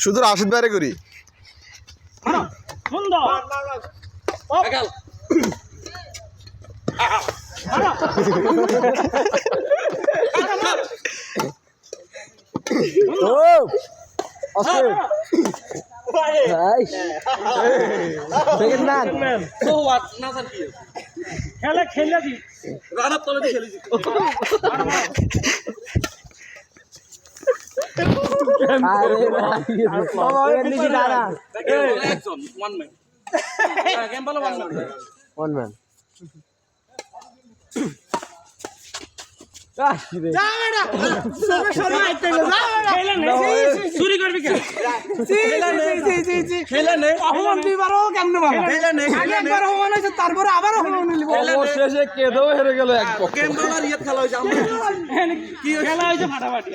শুধু রাশিদ বাইরে করি খেলা খেলে দি রানার তলে দিয়ে খেলেছি চুরি করবি কেন তারপরে আবার শেষে কেঁদেও হেরে গেল এক খেলা হয়েছে ফাটাফাটি